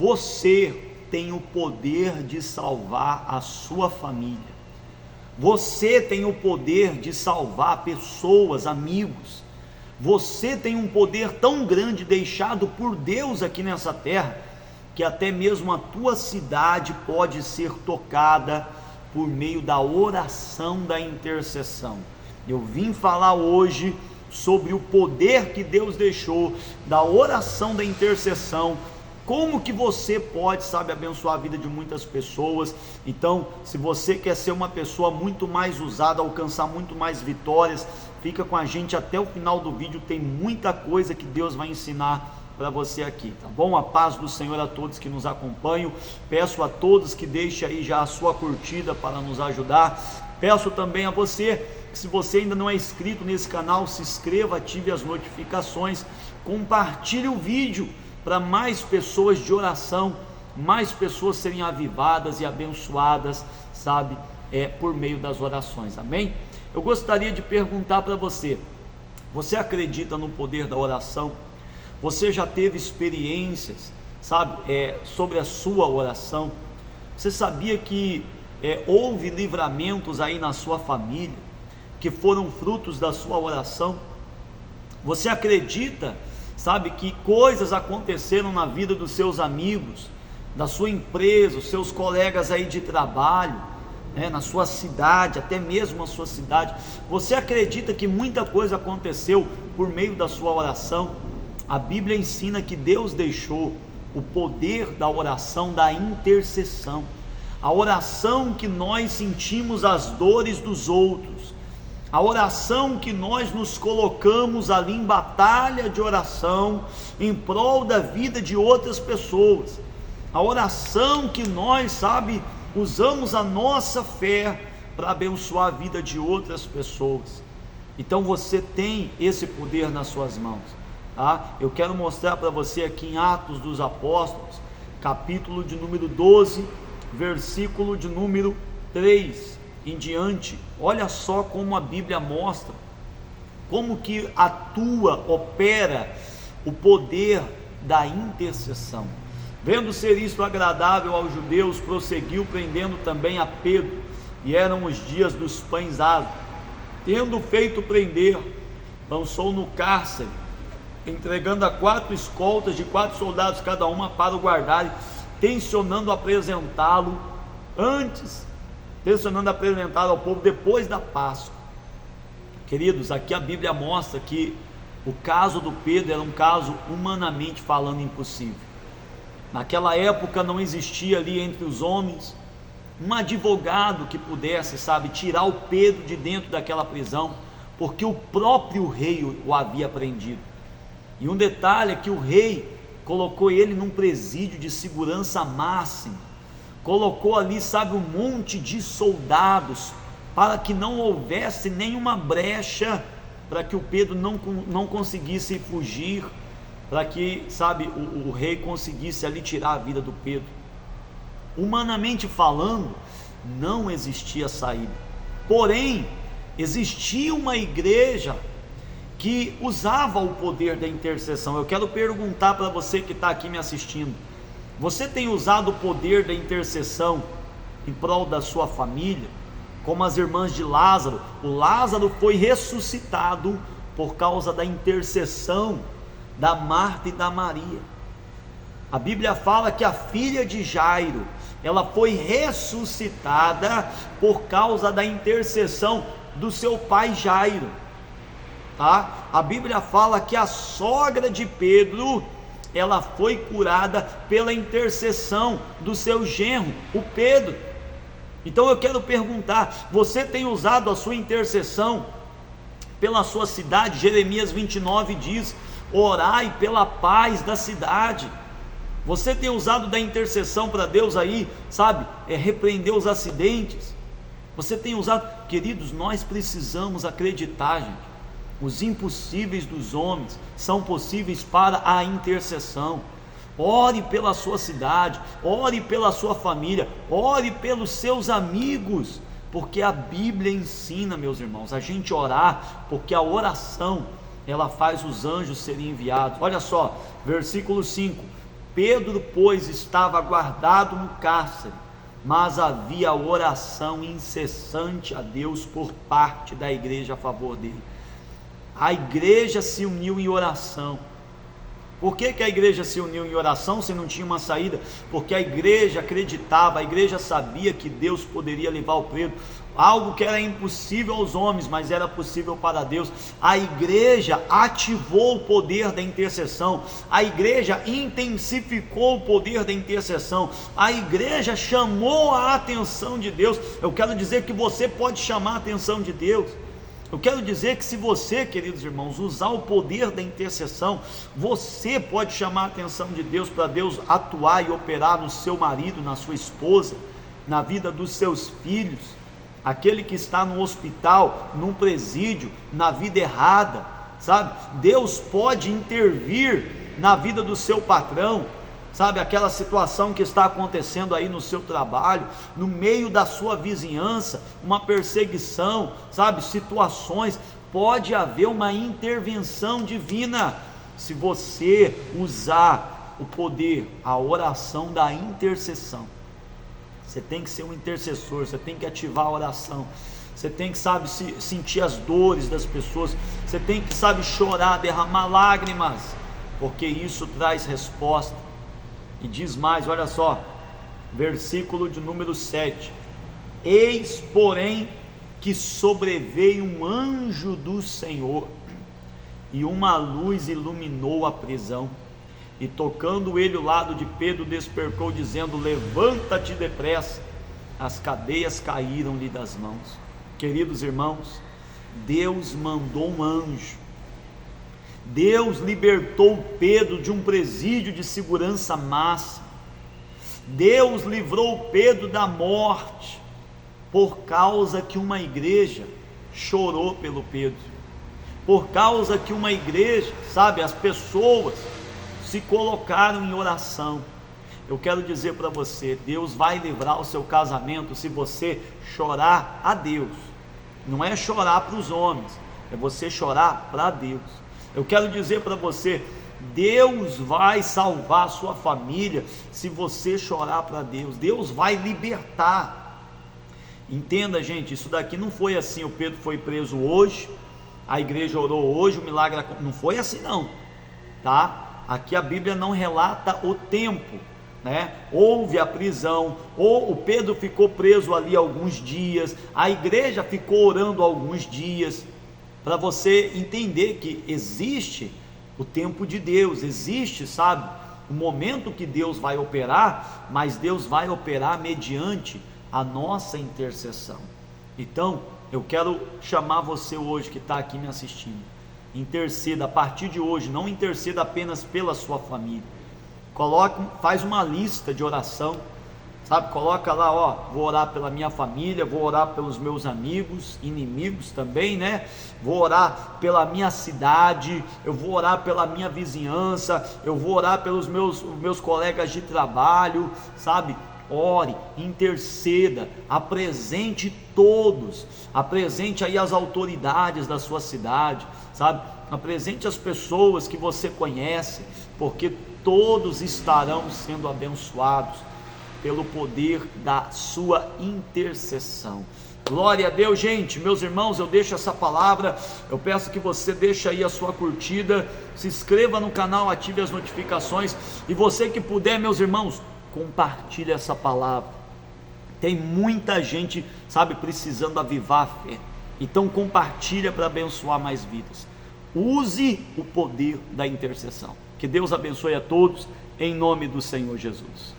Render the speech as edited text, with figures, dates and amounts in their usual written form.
você tem o poder de salvar a sua família. Você tem o poder de salvar pessoas, amigos. Você tem um poder tão grande deixado por Deus aqui nessa terra, que até mesmo a tua cidade pode ser tocada por meio da oração da intercessão. Eu vim falar hoje sobre o poder que Deus deixou da oração da intercessão, como que você pode, abençoar a vida de muitas pessoas. Então, se você quer ser uma pessoa muito mais usada, alcançar muito mais vitórias, fica com a gente até o final do vídeo, tem muita coisa que Deus vai ensinar para você aqui, tá bom? A paz do Senhor a todos que nos acompanham. Peço a todos que deixem aí já a sua curtida para nos ajudar. Peço também a você que, se você ainda não é inscrito nesse canal, se inscreva, ative as notificações, compartilhe o vídeo para mais pessoas de oração, mais pessoas serem avivadas e abençoadas, por meio das orações, amém? Eu gostaria de perguntar para você: você acredita no poder da oração? Você já teve experiências, sobre a sua oração? Você sabia que houve livramentos aí na sua família, que foram frutos da sua oração? Você acredita, que coisas aconteceram na vida dos seus amigos, da sua empresa, os seus colegas aí de trabalho, na sua cidade, até mesmo a sua cidade? Você acredita que muita coisa aconteceu por meio da sua oração? A Bíblia ensina que Deus deixou o poder da oração, da intercessão, a oração que nós sentimos as dores dos outros, a oração que nós nos colocamos ali em batalha de oração, em prol da vida de outras pessoas, a oração que nós, usamos a nossa fé para abençoar a vida de outras pessoas. Então você tem esse poder nas suas mãos, tá? Eu quero mostrar para você aqui em Atos dos Apóstolos, capítulo de número 12, versículo de número 3 em diante. Olha só como a Bíblia mostra como que atua, opera o poder da intercessão. Vendo ser isto agradável aos judeus, prosseguiu, prendendo também a Pedro, e eram os dias dos pães asmos. Tendo feito prender, lançou no cárcere, entregando a 4 escoltas de 4 soldados cada uma para o guardarem, tencionando apresentá-lo ao povo depois da Páscoa. Queridos, aqui a Bíblia mostra que o caso do Pedro era um caso humanamente falando impossível. Naquela época não existia ali entre os homens um advogado que pudesse, tirar o Pedro de dentro daquela prisão, porque o próprio rei o havia prendido. E um detalhe é que o rei colocou ele num presídio de segurança máxima, colocou ali, um monte de soldados, para que não houvesse nenhuma brecha, para que o Pedro não conseguisse fugir, para que, o rei conseguisse ali tirar a vida do Pedro. Humanamente falando, não existia saída. Porém, existia uma igreja que usava o poder da intercessão. Eu quero perguntar para você que está aqui me assistindo: você tem usado o poder da intercessão em prol da sua família? Como as irmãs de Lázaro, o Lázaro foi ressuscitado por causa da intercessão da Marta e da Maria. A Bíblia fala que a filha de Jairo, ela foi ressuscitada por causa da intercessão do seu pai Jairo, tá? A Bíblia fala que a sogra de Pedro, ela foi curada pela intercessão do seu genro, o Pedro. Então eu quero perguntar: você tem usado a sua intercessão pela sua cidade? Jeremias 29 diz: orai pela paz da cidade. Você tem usado da intercessão para Deus aí, repreender os acidentes? Você tem usado? Queridos, nós precisamos acreditar, gente. Os impossíveis dos homens são possíveis para a intercessão. Ore pela sua cidade, ore pela sua família, ore pelos seus amigos, porque a Bíblia ensina, meus irmãos, a gente orar, porque a oração, ela faz os anjos serem enviados. Olha só, versículo 5: Pedro, pois, estava guardado no cárcere, mas havia oração incessante a Deus por parte da igreja a favor dele. A igreja se uniu em oração. Por que a igreja se uniu em oração se não tinha uma saída? Porque a igreja acreditava, a igreja sabia que Deus poderia livrar o Pedro, algo que era impossível aos homens, mas era possível para Deus. A igreja ativou o poder da intercessão, a igreja intensificou o poder da intercessão, a igreja chamou a atenção de Deus. Eu quero dizer que você pode chamar a atenção de Deus. Eu quero dizer que se você, queridos irmãos, usar o poder da intercessão, você pode chamar a atenção de Deus para Deus atuar e operar no seu marido, na sua esposa, na vida dos seus filhos, aquele que está no hospital, num presídio, na vida errada, sabe? Deus pode intervir na vida do seu patrão, sabe, aquela situação que está acontecendo aí no seu trabalho, no meio da sua vizinhança, uma perseguição, sabe, situações, pode haver uma intervenção divina, se você usar o poder, a oração da intercessão. Você tem que ser um intercessor, você tem que ativar a oração, você tem que, sabe, sentir as dores das pessoas, você tem que, sabe, chorar, derramar lágrimas, porque isso traz resposta. E diz mais, olha só, versículo de número 7: eis, porém, que sobreveio um anjo do Senhor, e uma luz iluminou a prisão, e tocando ele o lado de Pedro, despertou, dizendo: levanta-te depressa. As cadeias caíram-lhe das mãos. Queridos irmãos, Deus mandou um anjo. Deus libertou Pedro de um presídio de segurança máxima. Deus livrou Pedro da morte, por causa que uma igreja chorou pelo Pedro, por causa que uma igreja, sabe, as pessoas se colocaram em oração. Eu quero dizer para você, Deus vai livrar o seu casamento se você chorar a Deus. Não é chorar para os homens, é você chorar para Deus. Eu quero dizer para você, Deus vai salvar a sua família se você chorar para Deus. Deus vai libertar. Entenda, gente, isso daqui não foi assim. O Pedro foi preso hoje, a igreja orou hoje, o milagre não foi assim não, tá? Aqui a Bíblia não relata o tempo, né? Houve a prisão, ou o Pedro ficou preso ali alguns dias, a igreja ficou orando alguns dias, para você entender que existe o tempo de Deus, existe, sabe, o momento que Deus vai operar, mas Deus vai operar mediante a nossa intercessão. Então, eu quero chamar você hoje que está aqui me assistindo, interceda a partir de hoje, não interceda apenas pela sua família, faz uma lista de oração, sabe, coloca lá, ó, vou orar pela minha família, vou orar pelos meus amigos, inimigos também, né, vou orar pela minha cidade, eu vou orar pela minha vizinhança, eu vou orar pelos meus colegas de trabalho, sabe, ore, interceda, apresente todos, apresente aí as autoridades da sua cidade, sabe, apresente as pessoas que você conhece, porque todos estarão sendo abençoados pelo poder da sua intercessão. Glória a Deus, gente. Meus irmãos, eu deixo essa palavra, eu peço que você deixe aí a sua curtida, se inscreva no canal, ative as notificações, e você que puder, meus irmãos, compartilhe essa palavra. Tem muita gente, sabe, precisando avivar a fé, então compartilha para abençoar mais vidas. Use o poder da intercessão. Que Deus abençoe a todos, em nome do Senhor Jesus.